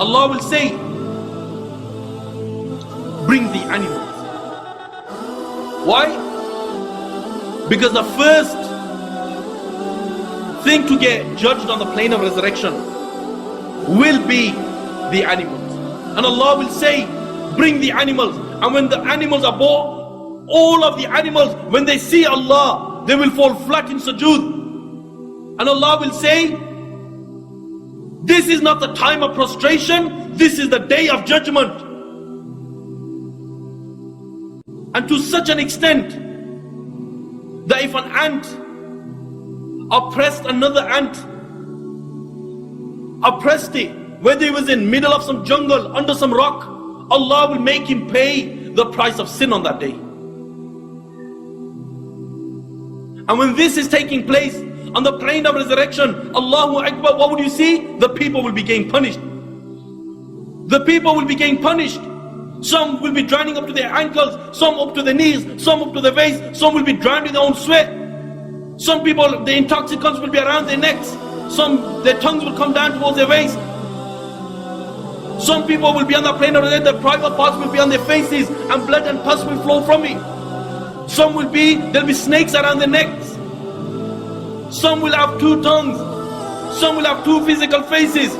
Allah will say, bring the animals. Why? Because the first thing to get judged on the plane of resurrection will be the animals. And Allah will say, bring the animals. And when the animals are born, all of the animals, when they see Allah, they will fall flat in sujood. And Allah will say, this is not the time of prostration, this is the day of judgment. And to such an extent that if an ant oppressed another ant, oppressed it, whether he was in middle of some jungle, under some rock, Allah will make him pay the price of sin on that day. And when this is taking place on the plane of resurrection, Allahu Akbar, what would you see? The people will be getting punished. The people will be getting punished. Some will be drowning up to their ankles, some up to their knees, some up to their waist, some will be drowned in their own sweat. Some people, the intoxicants will be around their necks, some, their tongues will come down towards their waist. Some people will be on the plane of resurrection, their private parts will be on their faces and blood and pus will flow from it. Some will be, there'll be snakes around their necks. Some will have two tongues. Some will have two physical faces.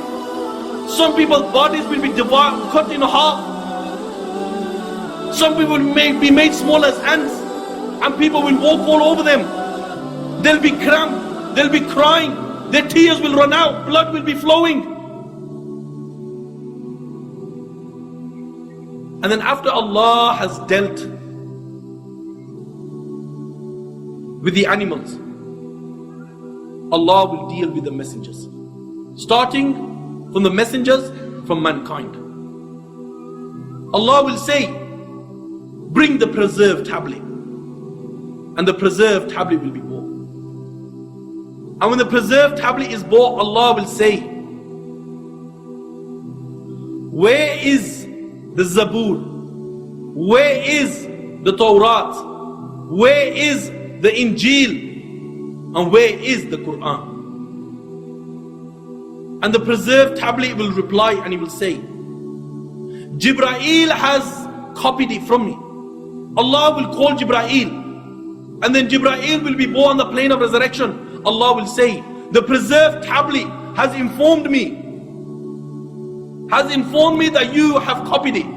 Some people's bodies will be cut in half. Some people may be made small as ants, and people will walk all over them. They'll be cramped, they'll be crying, their tears will run out, blood will be flowing. And then after Allah has dealt with the animals, Allah will deal with the messengers, starting from the messengers from mankind. Allah will say, bring the preserved tablet, and the preserved tablet will be brought. And when the preserved tablet is brought, Allah will say, where is the Zabur? Where is the Torah? Where is the Injil? And where is the Quran? And the preserved tablet will reply and he will say, Jibreel has copied it from me. Allah will call Jibreel, and then Jibreel will be born on the plane of resurrection. Allah will say, the preserved tablet has informed me that you have copied it.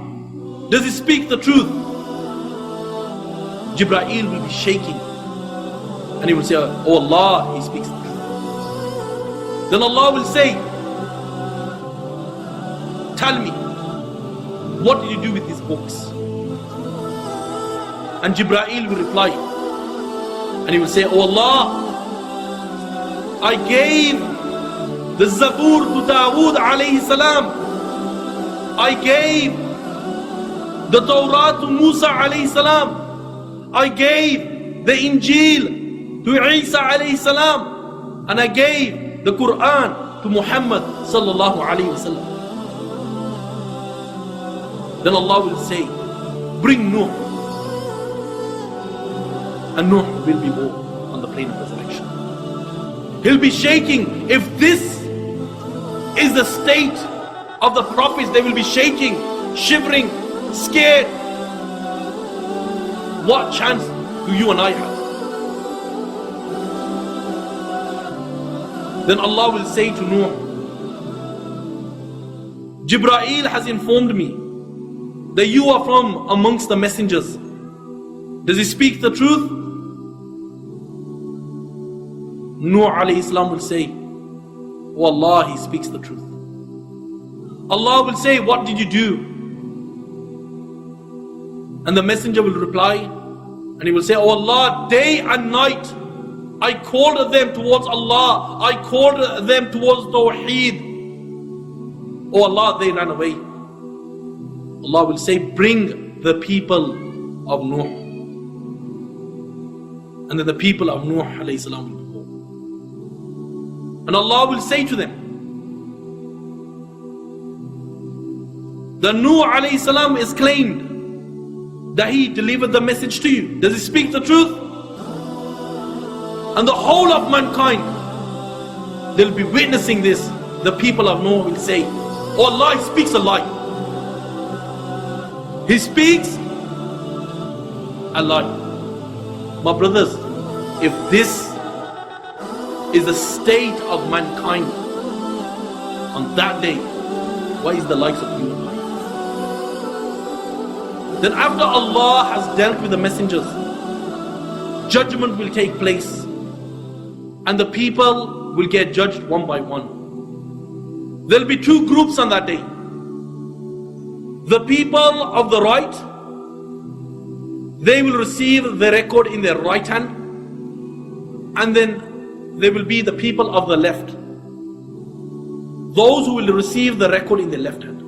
Does it speak the truth? Jibreel will be shaking and he will say, oh Allah, he speaks the truth. Then Allah will say, tell me, what did you do with these books? And Jibreel will reply and he will say, oh Allah, I gave the Zabur to Dawood alayhi salam. I gave the Torah to Musa alayhi salam. I gave the Injil to Isa alayhi salam. And I gave the Quran to Muhammad sallallahu alayhi wasallam. Then Allah will say, bring Nuh. And Nuh will be born on the plane of resurrection. He'll be shaking. If this is the state of the prophets, they will be shaking, shivering, scared. What chance do you and I have? Then Allah will say to Nuh, Jibreel has informed me that you are from amongst the messengers. Does he speak the truth? Nuh alayhi salam will say, oh Allah, he speaks the truth. Allah will say, what did you do? And the messenger will reply and he will say, oh Allah, day and night I called them towards Allah, I called them towards Tawheed. Oh Allah, they ran away. Allah will say, bring the people of Nuh. And then the people of Nuh alayhi salam will be born. And Allah will say to them, the Nuh alayhi salam is claimed that he delivered the message to you. Does he speak the truth? And the whole of mankind, they'll be witnessing this. The people of Nuh will say, Oh Allah, he speaks a lie. He speaks a lie. My brothers, if this is the state of mankind on that day, what is the likes of you and I? Then after Allah has dealt with the messengers, judgment will take place and the people will get judged one by one. There will be two groups on that day. The people of the right, they will receive the record in their right hand, and then there will be the people of the left, those who will receive the record in their left hand.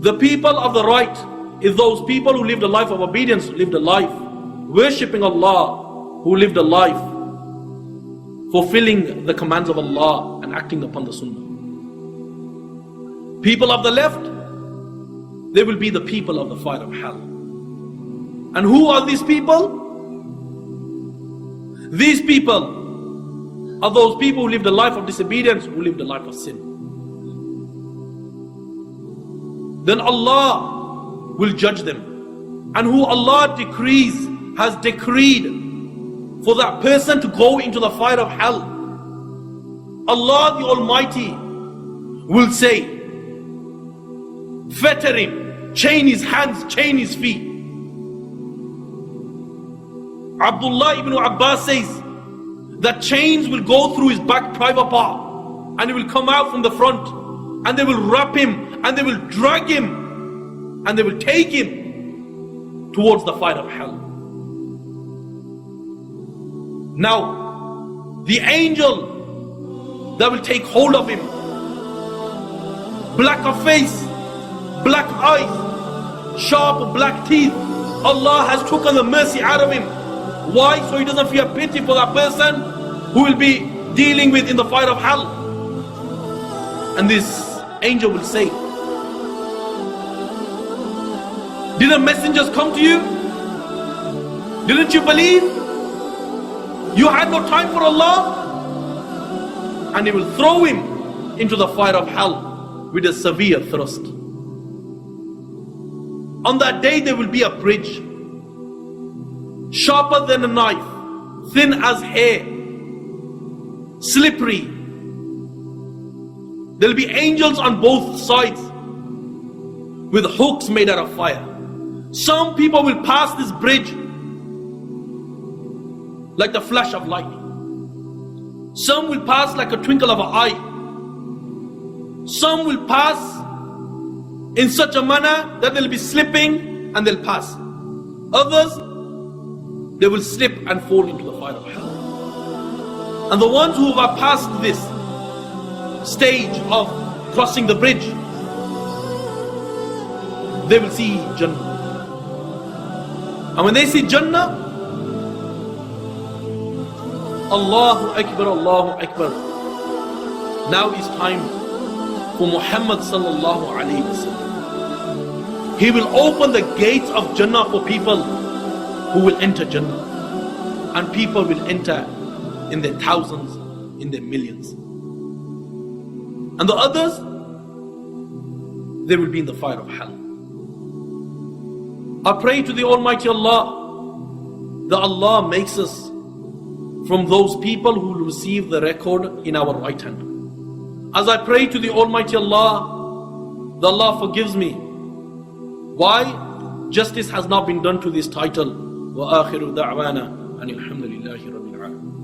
The people of the right is those people who lived a life of obedience, who lived a life worshipping Allah, who lived a life fulfilling the commands of Allah and acting upon the Sunnah. People of the left, they will be the people of the fire of hell. And who are these people? These people are those people who lived a life of disobedience, who lived a life of sin. Then Allah will judge them. And who Allah decrees, has decreed for that person to go into the fire of hell, Allah the Almighty will say, fetter him, chain his hands, chain his feet. Abdullah ibn Abbas says that chains will go through his back private part and it will come out from the front, and they will wrap him and they will drag him and they will take him towards the fire of hell. Now, the angel that will take hold of him, black of face, black eyes, sharp black teeth, Allah has taken the mercy out of him. Why? So he doesn't feel pity for that person who will be dealing with in the fire of hell. And this angel will say, didn't messengers come to you? Didn't you believe? You had no time for Allah? And he will throw him into the fire of hell with a severe thrust. On that day there will be a bridge, sharper than a knife, thin as hair, slippery. There will be angels on both sides with hooks made out of fire. Some people will pass this bridge like the flash of lightning. Some will pass like a twinkle of an eye. Some will pass in such a manner that they'll be slipping and they'll pass. Others, they will slip and fall into the fire of hell. And the ones who have passed this stage of crossing the bridge, they will see Jannah. And when they see Jannah, Allahu Akbar, Allahu Akbar. Now is time for Muhammad sallallahu alayhi wa sallam. He will open the gates of Jannah for people who will enter Jannah. And people will enter in their thousands, in their millions. And the others, they will be in the fire of hell. I pray to the Almighty Allah that Allah makes us from those people who will receive the record in our right hand. As I pray to the Almighty Allah that Allah forgives me. Why? Justice has not been done to this title. وَآخِرُ دَعْوَانَا أَنِ الْحَمْدُ لِلَّهِ رَبِّ الْعَالَمِينَ.